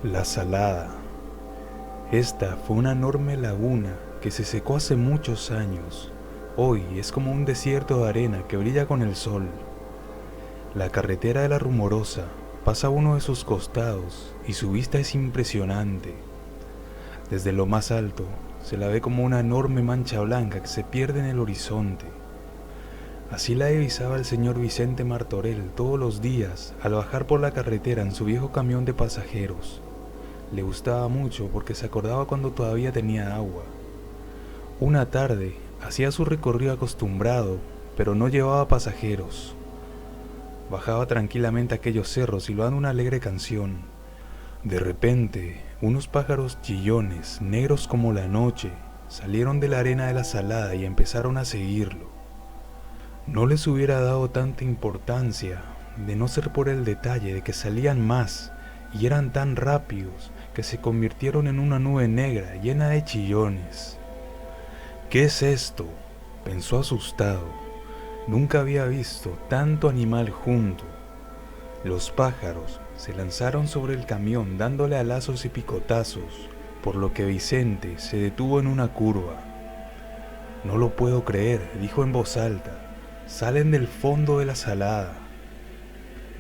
La Salada. Esta fue una enorme laguna que se secó hace muchos años. Hoy es como un desierto de arena que brilla con el sol. La carretera de la Rumorosa pasa a uno de sus costados y su vista es impresionante. Desde lo más alto se la ve como una enorme mancha blanca que se pierde en el horizonte. Así la divisaba el señor Vicente Martorell todos los días al bajar por la carretera en su viejo camión de pasajeros. Le gustaba mucho porque se acordaba cuando todavía tenía agua. Una tarde hacía su recorrido acostumbrado, pero no llevaba pasajeros. Bajaba tranquilamente aquellos cerros silbando una alegre canción. De repente, unos pájaros chillones, negros como la noche, salieron de la arena de la salada y empezaron a seguirlo. No les hubiera dado tanta importancia, de no ser por el detalle de que salían más y eran tan rápidos que se convirtieron en una nube negra llena de chillones. ¿Qué es esto?, pensó asustado. Nunca había visto tanto animal junto. Los pájaros se lanzaron sobre el camión dándole alazos y picotazos, por lo que Vicente se detuvo en una curva. No lo puedo creer, dijo en voz alta. Salen del fondo de la salada.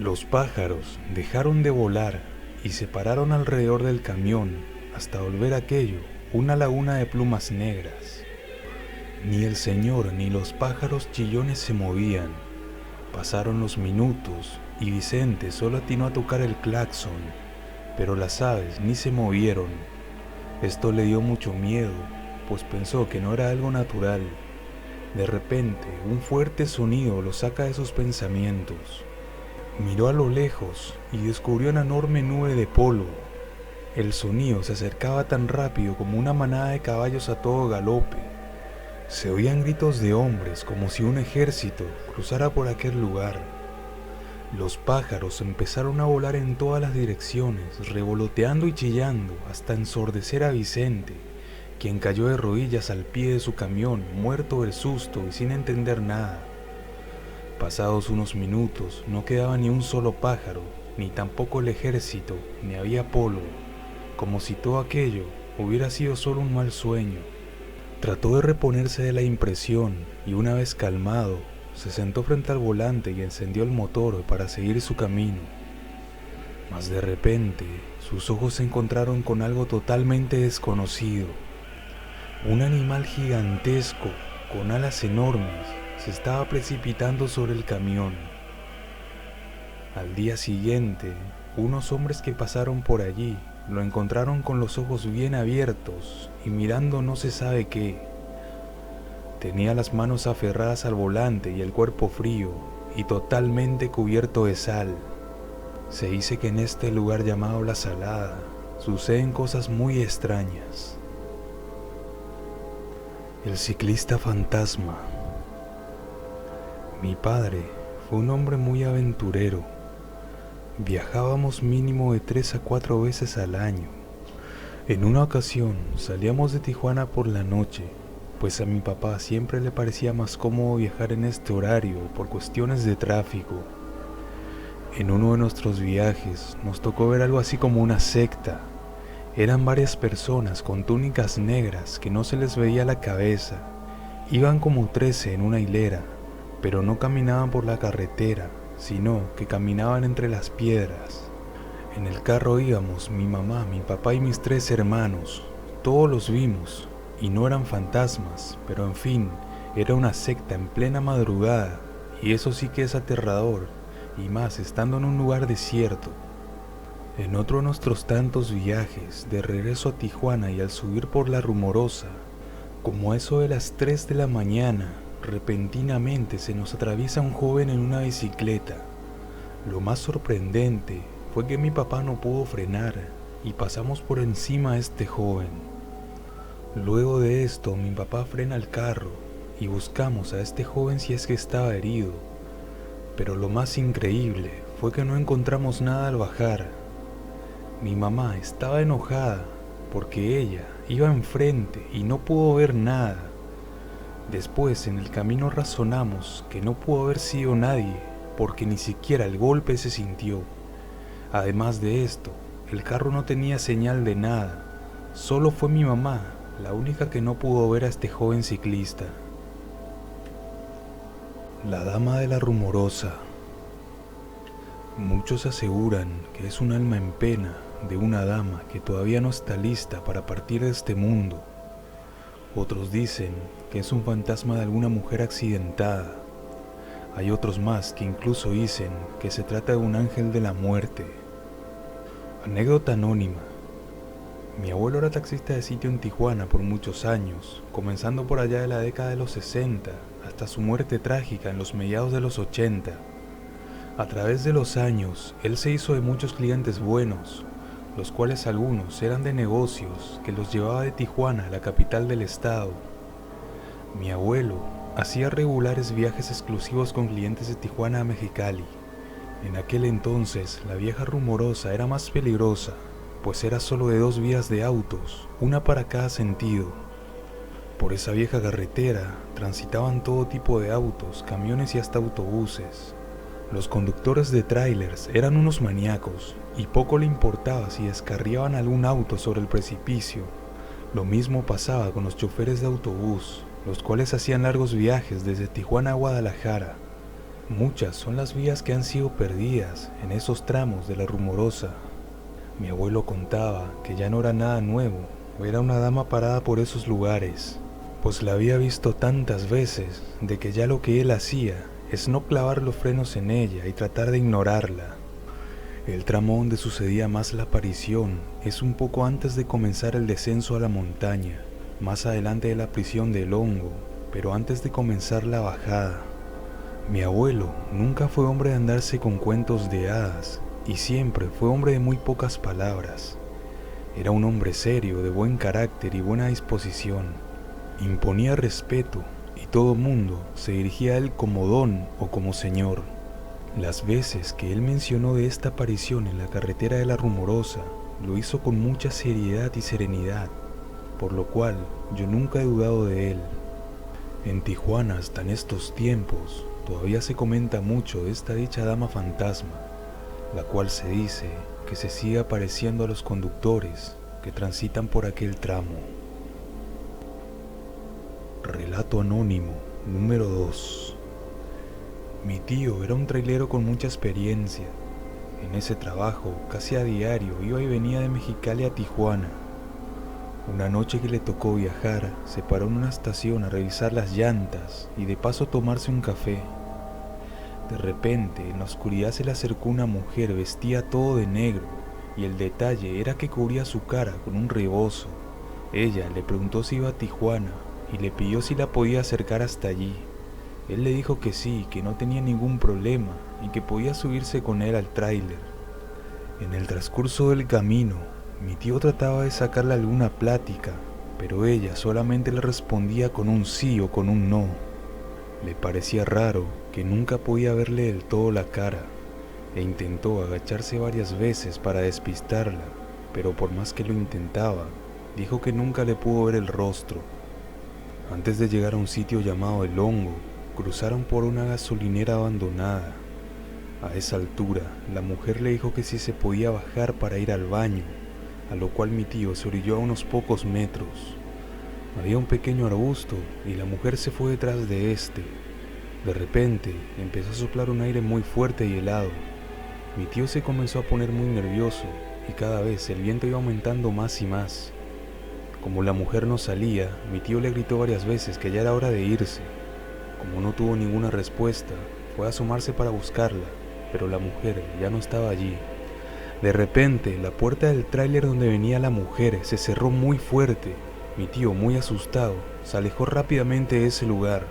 Los pájaros dejaron de volar y se pararon alrededor del camión hasta volver aquello una laguna de plumas negras. Ni el señor ni los pájaros chillones se movían. Pasaron los minutos y Vicente solo atinó a tocar el claxon, pero las aves ni se movieron. Esto le dio mucho miedo, pues pensó que no era algo natural. De repente, un fuerte sonido lo saca de sus pensamientos. Miró a lo lejos y descubrió una enorme nube de polvo. El sonido se acercaba tan rápido como una manada de caballos a todo galope. Se oían gritos de hombres como si un ejército cruzara por aquel lugar. Los pájaros empezaron a volar en todas las direcciones, revoloteando y chillando hasta ensordecer a Vicente, quien cayó de rodillas al pie de su camión, muerto del susto y sin entender nada. Pasados unos minutos, no quedaba ni un solo pájaro, ni tampoco el ejército, ni había polvo, como si todo aquello hubiera sido solo un mal sueño. Trató de reponerse de la impresión y una vez calmado, se sentó frente al volante y encendió el motor para seguir su camino. Mas de repente, sus ojos se encontraron con algo totalmente desconocido. Un animal gigantesco, con alas enormes, se estaba precipitando sobre el camión. Al día siguiente, unos hombres que pasaron por allí lo encontraron con los ojos bien abiertos y mirando no se sabe qué. Tenía las manos aferradas al volante y el cuerpo frío y totalmente cubierto de sal. Se dice que en este lugar llamado La Salada suceden cosas muy extrañas. El ciclista fantasma. Mi padre fue un hombre muy aventurero. Viajábamos mínimo de 3 a 4 veces al año. En una ocasión salíamos de Tijuana por la noche, pues a mi papá siempre le parecía más cómodo viajar en este horario por cuestiones de tráfico. En uno de nuestros viajes nos tocó ver algo así como una secta. Eran varias personas con túnicas negras que no se les veía la cabeza. Iban como 13 en una hilera, pero no caminaban por la carretera, sino que caminaban entre las piedras. En el carro íbamos mi mamá, mi papá y mis 3 hermanos. Todos los vimos, y no eran fantasmas, pero en fin, era una secta en plena madrugada, y eso sí que es aterrador, y más estando en un lugar desierto. En otro de nuestros tantos viajes, de regreso a Tijuana y al subir por la Rumorosa, como a eso de las 3 de la mañana, repentinamente se nos atraviesa un joven en una bicicleta. Lo más sorprendente fue que mi papá no pudo frenar y pasamos por encima a este joven. Luego de esto, mi papá frena el carro y buscamos a este joven si es que estaba herido, pero lo más increíble fue que no encontramos nada al bajar. Mi mamá estaba enojada porque ella iba enfrente y no pudo ver nada. Después en el camino razonamos que no pudo haber sido nadie porque ni siquiera el golpe se sintió. Además de esto, el carro no tenía señal de nada. Solo fue mi mamá, la única que no pudo ver a este joven ciclista. La dama de la rumorosa. Muchos aseguran que es un alma en pena de una dama que todavía no está lista para partir de este mundo. Otros dicen que es un fantasma de alguna mujer accidentada. Hay otros más que incluso dicen que se trata de un ángel de la muerte. Anécdota anónima. Mi abuelo era taxista de sitio en Tijuana por muchos años, comenzando por allá de la década de los 60 hasta su muerte trágica en los mediados de los 80. A través de los años, él se hizo de muchos clientes buenos, los cuales algunos eran de negocios que los llevaba de Tijuana a la capital del estado. Mi abuelo hacía regulares viajes exclusivos con clientes de Tijuana a Mexicali. En aquel entonces, la vieja rumorosa era más peligrosa, pues era solo de 2 vías de autos, una para cada sentido. Por esa vieja carretera transitaban todo tipo de autos, camiones y hasta autobuses. Los conductores de trailers eran unos maníacos y poco le importaba si descarriaban algún auto sobre el precipicio. Lo mismo pasaba con los choferes de autobús, los cuales hacían largos viajes desde Tijuana a Guadalajara. Muchas son las vías que han sido perdidas en esos tramos de la rumorosa. Mi abuelo contaba que ya no era nada nuevo, era una dama parada por esos lugares, pues la había visto tantas veces de que ya lo que él hacía es no clavar los frenos en ella y tratar de ignorarla. El tramo donde sucedía más la aparición es un poco antes de comenzar el descenso a la montaña, más adelante de la prisión del Hongo, pero antes de comenzar la bajada. Mi abuelo nunca fue hombre de andarse con cuentos de hadas y siempre fue hombre de muy pocas palabras. Era un hombre serio, de buen carácter y buena disposición. Imponía respeto y todo mundo se dirigía a él como don o como señor. Las veces que él mencionó de esta aparición en la carretera de la Rumorosa, lo hizo con mucha seriedad y serenidad, por lo cual yo nunca he dudado de él. En Tijuana, hasta en estos tiempos, todavía se comenta mucho de esta dicha dama fantasma, la cual se dice que se sigue apareciendo a los conductores que transitan por aquel tramo. Relato anónimo número 2. Mi tío era un trailero con mucha experiencia. En ese trabajo, casi a diario, iba y venía de Mexicali a Tijuana. Una noche que le tocó viajar, se paró en una estación a revisar las llantas y de paso tomarse un café. De repente, en la oscuridad se le acercó una mujer vestida todo de negro, y el detalle era que cubría su cara con un rebozo. Ella le preguntó si iba a Tijuana y le pidió si la podía acercar hasta allí. Él le dijo que sí, que no tenía ningún problema y que podía subirse con él al tráiler. En el transcurso del camino, mi tío trataba de sacarle alguna plática, pero ella solamente le respondía con un sí o con un no. Le parecía raro que nunca podía verle del todo la cara, e intentó agacharse varias veces para despistarla, pero por más que lo intentaba, dijo que nunca le pudo ver el rostro. Antes de llegar a un sitio llamado El Hongo, cruzaron por una gasolinera abandonada. A esa altura, la mujer le dijo que si se podía bajar para ir al baño, a lo cual mi tío se orilló a unos pocos metros. Había un pequeño arbusto y la mujer se fue detrás de este. De repente, empezó a soplar un aire muy fuerte y helado. Mi tío se comenzó a poner muy nervioso y cada vez el viento iba aumentando más y más. Como la mujer no salía, mi tío le gritó varias veces que ya era hora de irse. Como no tuvo ninguna respuesta, fue a asomarse para buscarla, pero la mujer ya no estaba allí. De repente, la puerta del tráiler donde venía la mujer se cerró muy fuerte. Mi tío, muy asustado, se alejó rápidamente de ese lugar.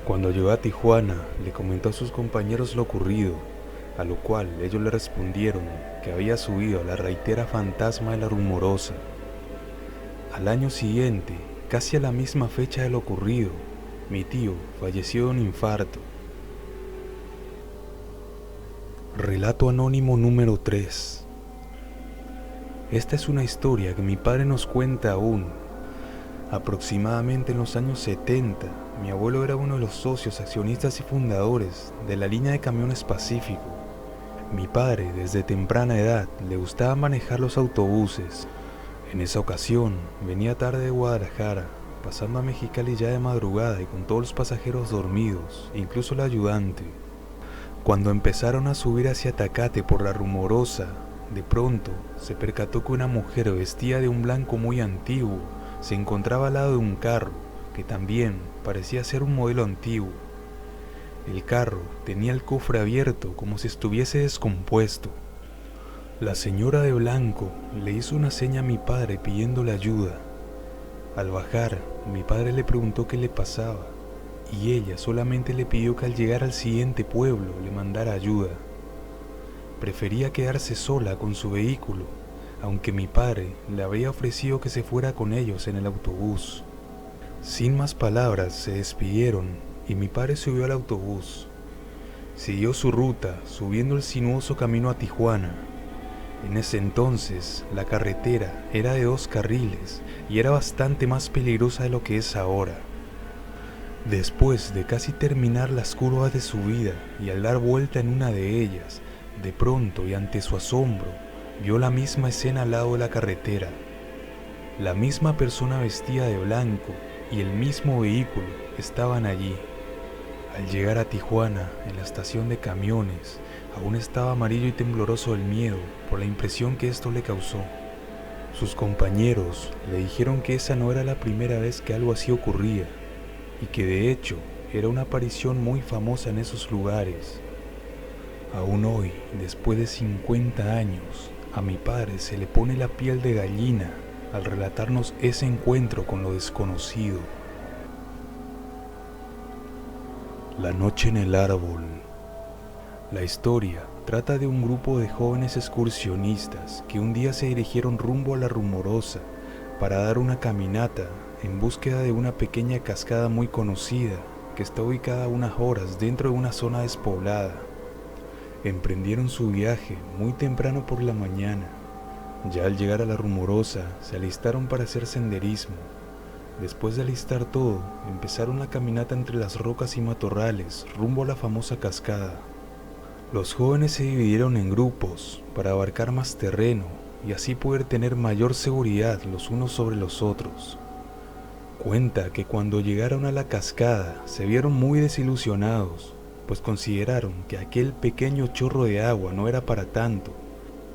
Cuando llegó a Tijuana, le comentó a sus compañeros lo ocurrido, a lo cual ellos le respondieron que había subido a la raitera fantasma de la Rumorosa. Al año siguiente, casi a la misma fecha de lo ocurrido, mi tío falleció de un infarto. Relato anónimo número 3. Esta es una historia que mi padre nos cuenta aún. Aproximadamente en los años 70, mi abuelo era uno de los socios, accionistas y fundadores de la línea de camiones Pacífico. Mi padre, desde temprana edad, le gustaba manejar los autobuses. En esa ocasión, venía tarde de Guadalajara, pasando a Mexicali ya de madrugada y con todos los pasajeros dormidos, incluso el ayudante. Cuando empezaron a subir hacia Tecate por la Rumorosa, de pronto se percató que una mujer vestida de un blanco muy antiguo se encontraba al lado de un carro, que también parecía ser un modelo antiguo. El carro tenía el cofre abierto como si estuviese descompuesto. La señora de blanco le hizo una seña a mi padre pidiéndole ayuda. Al bajar, mi padre le preguntó qué le pasaba, y ella solamente le pidió que al llegar al siguiente pueblo le mandara ayuda. Prefería quedarse sola con su vehículo, aunque mi padre le había ofrecido que se fuera con ellos en el autobús. Sin más palabras se despidieron y mi padre subió al autobús. Siguió su ruta, subiendo el sinuoso camino a Tijuana. En ese entonces, la carretera era de 2 carriles y era bastante más peligrosa de lo que es ahora. Después de casi terminar las curvas de subida y al dar vuelta en una de ellas, de pronto y ante su asombro, vio la misma escena al lado de la carretera. La misma persona vestida de blanco y el mismo vehículo estaban allí. Al llegar a Tijuana, en la estación de camiones, aún estaba amarillo y tembloroso del miedo por la impresión que esto le causó. Sus compañeros le dijeron que esa no era la primera vez que algo así ocurría, y que de hecho era una aparición muy famosa en esos lugares. Aún hoy, después de 50 años, a mi padre se le pone la piel de gallina al relatarnos ese encuentro con lo desconocido. La noche en el árbol. La historia trata de un grupo de jóvenes excursionistas que un día se dirigieron rumbo a la Rumorosa para dar una caminata en búsqueda de una pequeña cascada muy conocida que está ubicada a unas horas dentro de una zona despoblada. Emprendieron su viaje muy temprano por la mañana. Ya al llegar a la Rumorosa se alistaron para hacer senderismo. Después de alistar todo, empezaron la caminata entre las rocas y matorrales rumbo a la famosa cascada. Los jóvenes se dividieron en grupos para abarcar más terreno y así poder tener mayor seguridad los unos sobre los otros. Cuenta que cuando llegaron a la cascada se vieron muy desilusionados, pues consideraron que aquel pequeño chorro de agua no era para tanto.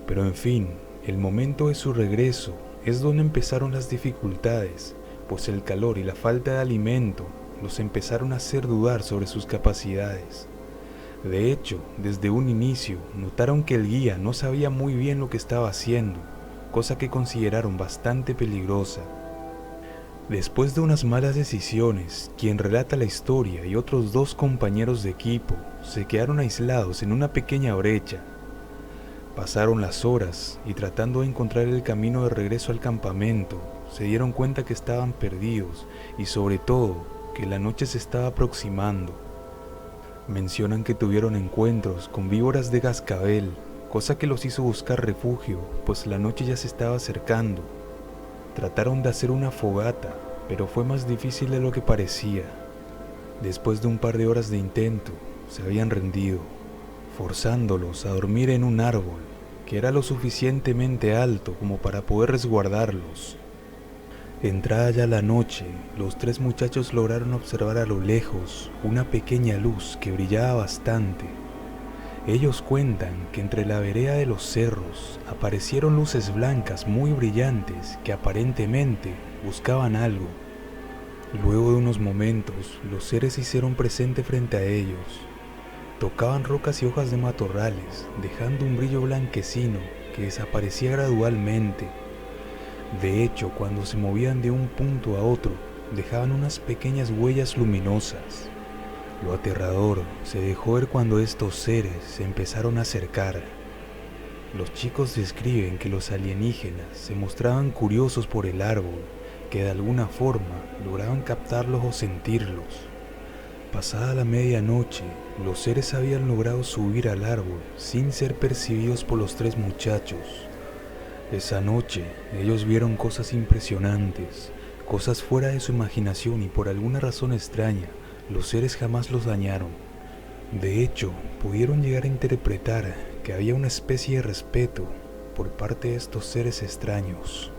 Pero en fin, el momento de su regreso es donde empezaron las dificultades, pues el calor y la falta de alimento los empezaron a hacer dudar sobre sus capacidades. De hecho, desde un inicio notaron que el guía no sabía muy bien lo que estaba haciendo, cosa que consideraron bastante peligrosa. Después de unas malas decisiones, quien relata la historia y otros 2 compañeros de equipo se quedaron aislados en una pequeña brecha. Pasaron las horas y tratando de encontrar el camino de regreso al campamento, se dieron cuenta que estaban perdidos y sobre todo que la noche se estaba aproximando. Mencionan que tuvieron encuentros con víboras de cascabel, cosa que los hizo buscar refugio, pues la noche ya se estaba acercando. Trataron de hacer una fogata, pero fue más difícil de lo que parecía. Después de un par de horas de intento, se habían rendido, forzándolos a dormir en un árbol, que era lo suficientemente alto como para poder resguardarlos. Entrada ya la noche, los 3 muchachos lograron observar a lo lejos una pequeña luz que brillaba bastante. Ellos cuentan que entre la vereda de los cerros aparecieron luces blancas muy brillantes que aparentemente buscaban algo. Luego de unos momentos, los seres se hicieron presente frente a ellos. Tocaban rocas y hojas de matorrales, dejando un brillo blanquecino que desaparecía gradualmente. De hecho, cuando se movían de un punto a otro, dejaban unas pequeñas huellas luminosas. Lo aterrador se dejó ver cuando estos seres se empezaron a acercar. Los chicos describen que los alienígenas se mostraban curiosos por el árbol, que de alguna forma lograban captarlos o sentirlos. Pasada la medianoche, los seres habían logrado subir al árbol sin ser percibidos por los 3 muchachos. Esa noche, ellos vieron cosas impresionantes, cosas fuera de su imaginación y por alguna razón extraña, los seres jamás los dañaron. De hecho, pudieron llegar a interpretar que había una especie de respeto por parte de estos seres extraños.